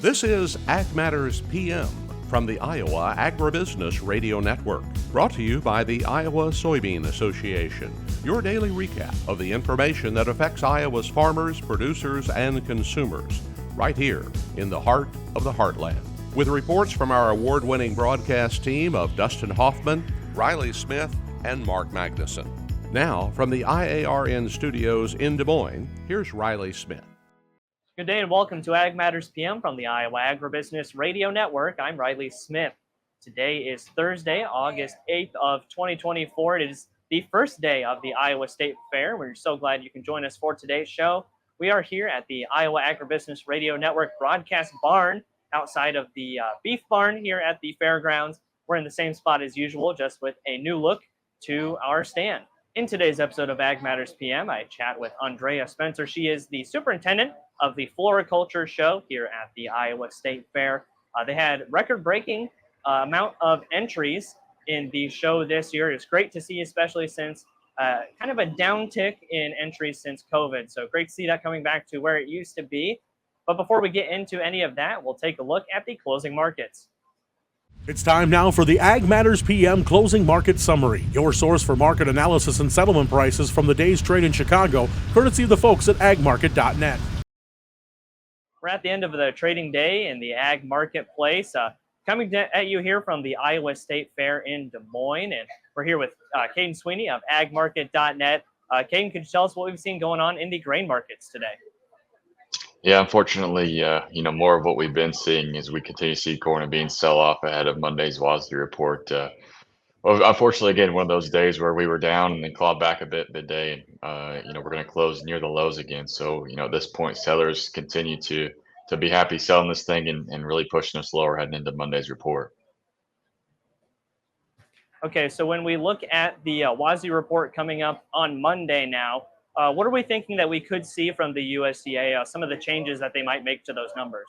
This is Ag Matters PM from the Iowa Agribusiness Radio Network, brought to you by the Iowa Soybean Association, your daily recap of the information that affects Iowa's farmers, producers, and consumers, right here in the heart of the heartland. With reports from our award-winning broadcast team of Dustin Hoffman, Riley Smith, and Mark Magnuson. Now, from the IARN studios in Des Moines, here's Riley Smith. Good day and welcome to Ag Matters PM from the Iowa Agribusiness Radio Network. I'm Riley Smith. Today is Thursday, August 8th of 2024. It is the first day of the Iowa State Fair. We're so glad you can join us for today's show. We are here at the Iowa Agribusiness Radio Network broadcast barn outside of the beef barn here at the fairgrounds. We're in the same spot as usual, just with a new look to our stand. In today's episode of Ag Matters PM, I chat with Andrea Spencer. She is the superintendent of the floriculture show here at the Iowa State Fair. They had record-breaking amount of entries in the show this year. It's great to see, especially since kind of a downtick in entries since COVID. So great to see that coming back to where it used to be. But before we get into any of that, we'll take a look at the closing markets. It's time now for the Ag Matters PM Closing Market Summary, your source for market analysis and settlement prices from the day's trade in Chicago, courtesy of the folks at agmarket.net. We're at the end of the trading day in the ag marketplace. Coming at you here from the Iowa State Fair in Des Moines, and we're here with Kaden Sweeney of agmarket.net. Kaden, could you tell us what we've seen going on in the grain markets today? Yeah, unfortunately, more of what we've been seeing is we continue to see corn and beans sell off ahead of Monday's WASDE report. Well, unfortunately, again, one of those days where we were down and then clawed back a bit midday, and we're going to close near the lows again. So, at this point, sellers continue to be happy selling this thing and really pushing us lower heading into Monday's report. Okay, so when we look at the WASDE report coming up on Monday now, what are we thinking that we could see from the USDA, some of the changes that they might make to those numbers?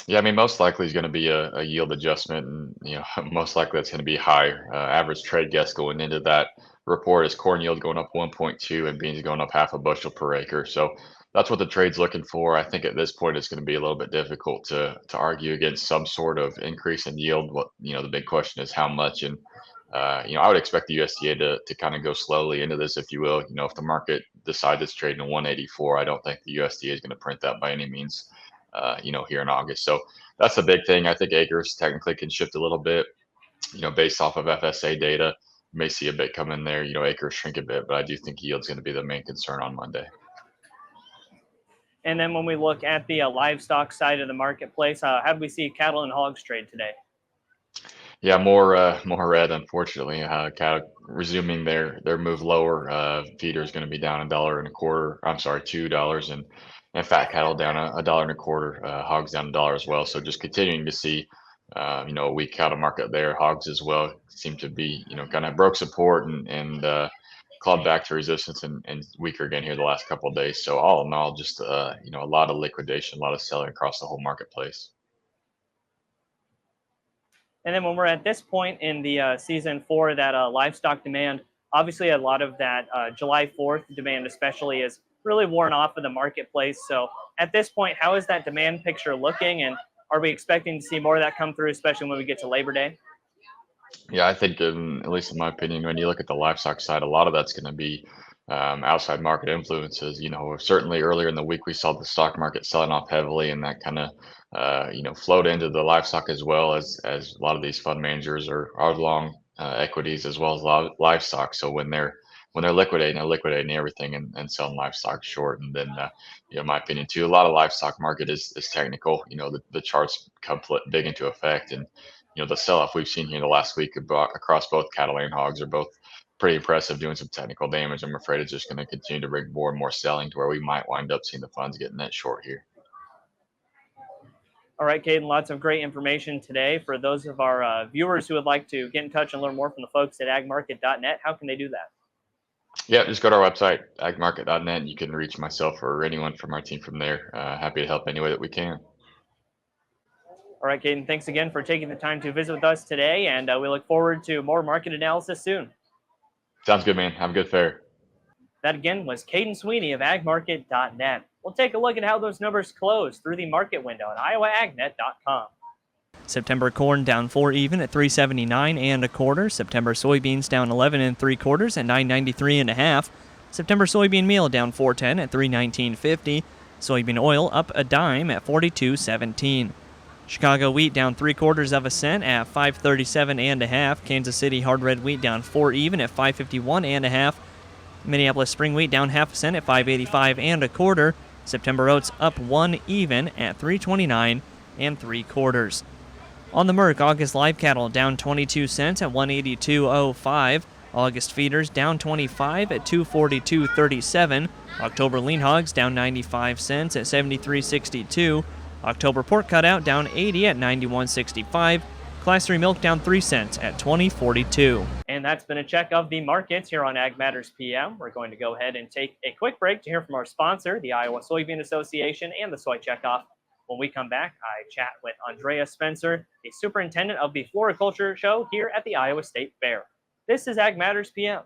Yeah, I mean, most likely is going to be a yield adjustment, and most likely that's going to be higher. Average trade guess going into that report is corn yield going up 1.2 and beans going up half a bushel per acre. So that's what the trade's looking for. I think at this point it's going to be a little bit difficult to argue against some sort of increase in yield. What the big question is how much, and I would expect the USDA to kind of go slowly into this, if you will. If the market decides it's trading at 184, I don't think the USDA is going to print that by any means. Here in August. So that's the big thing. I think acres technically can shift a little bit, based off of FSA data. You may see a bit come in there, acres shrink a bit, but I do think yield's going to be the main concern on Monday. And then when we look at the livestock side of the marketplace, how do we see cattle and hogs trade today? Yeah, more red, unfortunately. Cattle resuming their move lower. Feeder is going to be down $2, and fat cattle down $1.25. Hogs down $1 as well. So just continuing to see, a weak cattle market there. Hogs as well seem to be, kind of broke support and clawed back to resistance and weaker again here the last couple of days. So all in all, just a lot of liquidation, a lot of selling across the whole marketplace. And then when we're at this point in the season for that livestock demand, obviously a lot of that July 4th demand especially is really worn off of the marketplace. So at this point, how is that demand picture looking? And are we expecting to see more of that come through, especially when we get to Labor Day? Yeah, I think, at least in my opinion, when you look at the livestock side, a lot of that's going to be outside market influences. Certainly earlier in the week, we saw the stock market selling off heavily, and that kind of, flowed into the livestock as well, as a lot of these fund managers are long equities as well as livestock. So when they're liquidating, they're liquidating everything and selling livestock short. And then, in my opinion, too, a lot of livestock market is technical. The charts come big into effect, and the sell-off we've seen here the last week across both cattle and hogs are both pretty impressive, doing some technical damage. I'm afraid it's just going to continue to bring more and more selling to where we might wind up seeing the funds getting net short here. All right, Kaden, lots of great information today. For those of our viewers who would like to get in touch and learn more from the folks at agmarket.net, how can they do that? Yeah, just go to our website, agmarket.net, and you can reach myself or anyone from our team from there. Happy to help any way that we can. All right, Kaden, thanks again for taking the time to visit with us today, and we look forward to more market analysis soon. Sounds good, man. Have a good fair. That again was Kaden Sweeney of agmarket.net. We'll take a look at how those numbers close through the market window at iowaagnet.com. September corn down 4 even at 379 and a quarter. September soybeans down 11 3/4 at 993 and a half. September soybean meal down 410 at 319.50. Soybean oil up a dime at 42.17. Chicago wheat down 3/4 cent at 537 and a half. Kansas City hard red wheat down 4 even at 551 and a half. Minneapolis spring wheat down half a cent at 585 and a quarter. September oats up 1 even at 329 and 3/4. On the Merc, August live cattle down 22 cents at 182.05. August feeders down 25 at 242.37. October lean hogs down 95 cents at 73.62. October pork cutout down 80 at 91.65. Class 3 milk down 3 cents at 20.42. And that's been a check of the markets here on Ag Matters PM. We're going to go ahead and take a quick break to hear from our sponsor, the Iowa Soybean Association, and the Soy Checkoff. When we come back, I chat with Andrea Spencer, the superintendent of the Floriculture Show here at the Iowa State Fair. This is Ag Matters PM.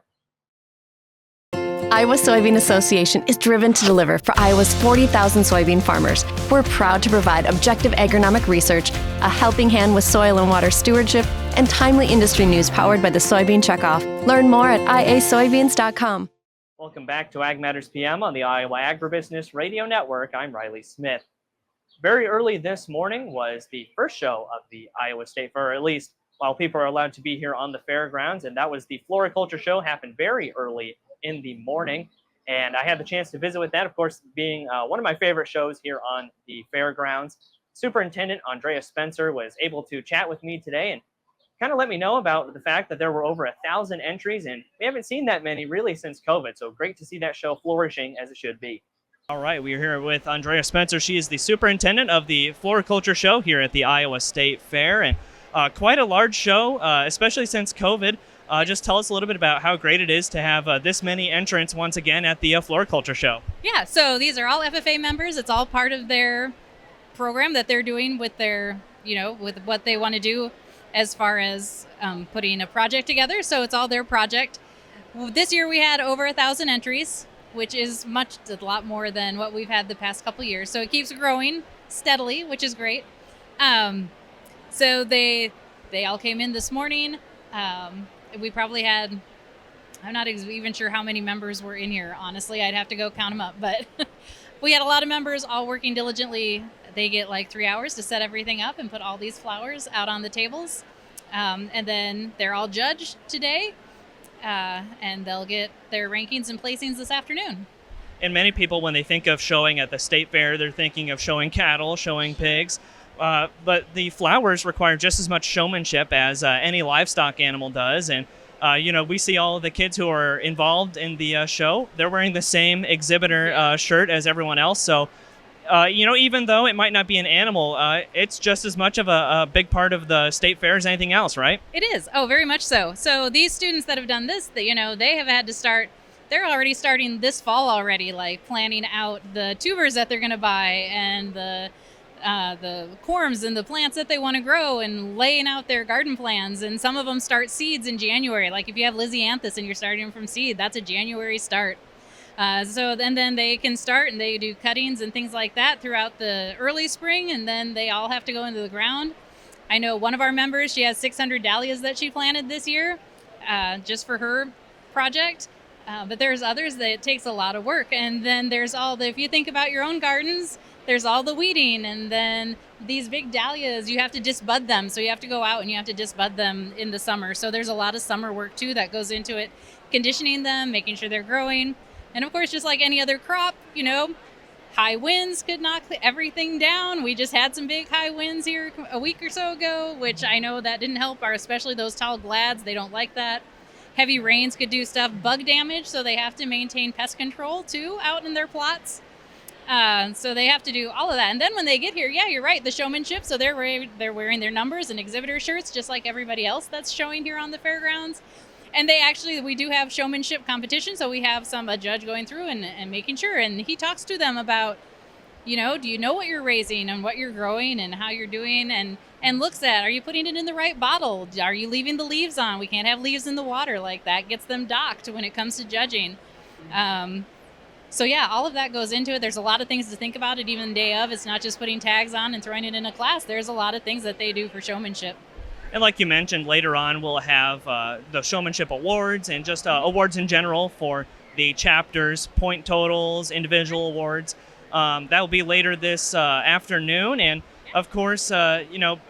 Iowa Soybean Association is driven to deliver for Iowa's 40,000 soybean farmers. We're proud to provide objective agronomic research, a helping hand with soil and water stewardship, and timely industry news powered by the Soybean Checkoff. Learn more at iasoybeans.com. Welcome back to Ag Matters PM on the Iowa Agribusiness Radio Network. I'm Riley Smith. Very early this morning was the first show of the Iowa State Fair, or at least while people are allowed to be here on the fairgrounds, and that was the Floriculture Show. Happened very early in the morning, and I had the chance to visit with that, of course, being one of my favorite shows here on the fairgrounds. Superintendent Andrea Spencer was able to chat with me today and kind of let me know about the fact that there were over 1,000 entries, and we haven't seen that many really since COVID, so great to see that show flourishing as it should be. All right, we are here with Andrea Spencer. She is the superintendent of the Floriculture Show here at the Iowa State Fair, and quite a large show, especially since COVID. Just tell us a little bit about how great it is to have this many entrants once again at the Floriculture Show. Yeah, so these are all FFA members. It's all part of their program that they're doing with their, with what they want to do as far as putting a project together. So it's all their project. This year we had over 1,000 entries, which is a lot more than what we've had the past couple years. So it keeps growing steadily, which is great. So they all came in this morning. We probably had, I'm not even sure how many members were in here, honestly. I'd have to go count them up. But we had a lot of members all working diligently. They get like 3 hours to set everything up and put all these flowers out on the tables. And then they're all judged today. And they'll get their rankings and placings this afternoon. And many people, when they think of showing at the state fair, they're thinking of showing cattle, showing pigs. But the flowers require just as much showmanship as any livestock animal does. And, we see all of the kids who are involved in the show. They're wearing the same exhibitor shirt as everyone else. So, even though it might not be an animal, it's just as much of a big part of the state fair as anything else, right? It is. Oh, very much so. So these students that have done this, they have had to start. They're already starting this fall already, like planning out the tubers that they're going to buy and the corms and the plants that they want to grow and laying out their garden plans. And some of them start seeds in January. Like if you have Lysianthus and you're starting from seed, that's a January start. Then they can start and they do cuttings and things like that throughout the early spring, and then they all have to go into the ground. I know one of our members, she has 600 dahlias that she planted this year just for her project. But there's others that it takes a lot of work. And then there's if you think about your own gardens, there's all the weeding, and then these big dahlias, you have to disbud them. So you have to go out and you have to disbud them in the summer. So there's a lot of summer work too that goes into it, conditioning them, making sure they're growing. And of course, just like any other crop, high winds could knock everything down. We just had some big high winds here a week or so ago, which I know that didn't help especially those tall glads. They don't like that. Heavy rains could do stuff, bug damage, so they have to maintain pest control too out in their plots. So they have to do all of that. And then when they get here, yeah, you're right, the showmanship. So they're wearing their numbers and exhibitor shirts just like everybody else that's showing here on the fairgrounds. And we do have showmanship competition. So we have a judge going through and making sure. And he talks to them about, do you know what you're raising and what you're growing and how you're doing, and looks at, are you putting it in the right bottle? Are you leaving the leaves on? We can't have leaves in the water. Like that gets them docked when it comes to judging. So yeah, all of that goes into it. There's a lot of things to think about it even the day of. It's not just putting tags on and throwing it in a class. There's a lot of things that they do for showmanship. And like you mentioned, later on we'll have the showmanship awards and just awards in general for the chapters, point totals, individual awards. That will be later this afternoon. And of course, a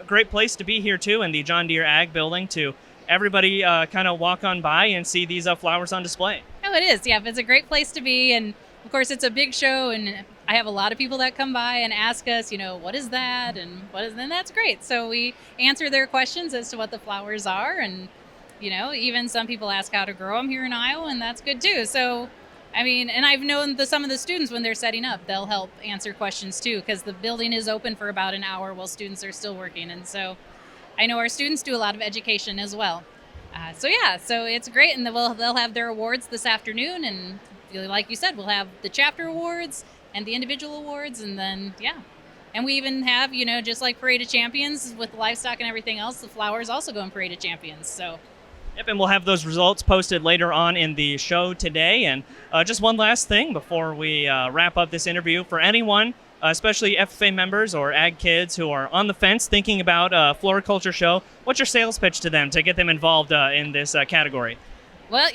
great place to be here too in the John Deere Ag Building to everybody kind of walk on by and see these flowers on display. Oh, it is. Yeah, it's a great place to be. And of course, it's a big show, and I have a lot of people that come by and ask us, what is that? And that's great. So we answer their questions as to what the flowers are. And, even some people ask how to grow them here in Iowa, and that's good too. So, and I've known some of the students when they're setting up, they'll help answer questions too, because the building is open for about an hour while students are still working. And so I know our students do a lot of education as well. So it's great. And they'll have their awards this afternoon. And like you said, we'll have the chapter awards and the individual awards. And then, and we even have, just like Parade of Champions with livestock and everything else, the flowers also go in Parade of Champions. So. Yep, and we'll have those results posted later on in the show today. And just one last thing before we wrap up this interview. For anyone, especially FFA members or ag kids who are on the fence thinking about a floriculture show, what's your sales pitch to them to get them involved in this category? Well,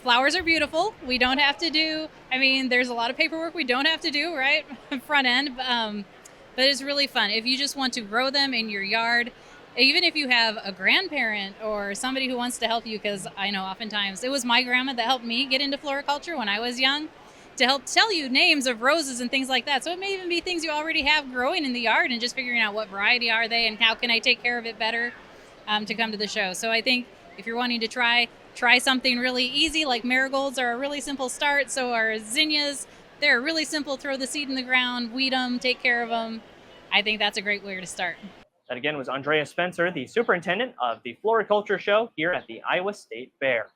flowers are beautiful. We don't have to do, there's a lot of paperwork we don't have to do, right? Front end. But it's really fun. If you just want to grow them in your yard, even if you have a grandparent or somebody who wants to help you, because I know oftentimes it was my grandma that helped me get into floriculture when I was young, to help tell you names of roses and things like that. So it may even be things you already have growing in the yard and just figuring out what variety are they and how can I take care of it better to come to the show. So I think if you're wanting to try something really easy, like marigolds are a really simple start. So are zinnias. They're really simple. Throw the seed in the ground, weed them, take care of them. I think that's a great way to start. That again was Andrea Spencer, the superintendent of the Floriculture Show here at the Iowa State Fair.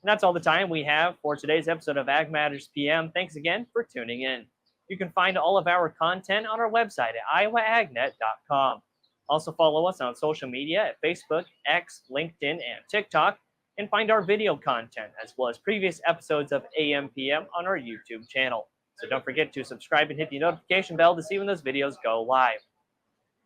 And that's all the time we have for today's episode of Ag Matters PM. Thanks again for tuning in. You can find all of our content on our website at iowaagnet.com. Also follow us on social media at Facebook, X, LinkedIn, and TikTok, and find our video content as well as previous episodes of AM PM on our YouTube channel. So don't forget to subscribe and hit the notification bell to see when those videos go live.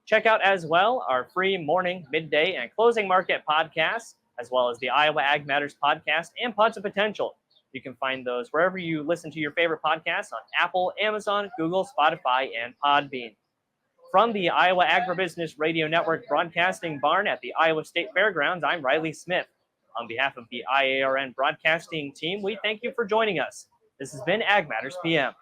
Check out as well our free morning, midday, and closing market podcasts, as well as the Iowa Ag Matters podcast and Pods of Potential. You can find those wherever you listen to your favorite podcasts on Apple, Amazon, Google, Spotify, and Podbean. From the Iowa Agribusiness Radio Network broadcasting barn at the Iowa State Fairgrounds, I'm Riley Smith. On behalf of the IARN broadcasting team, we thank you for joining us. This has been Ag Matters PM.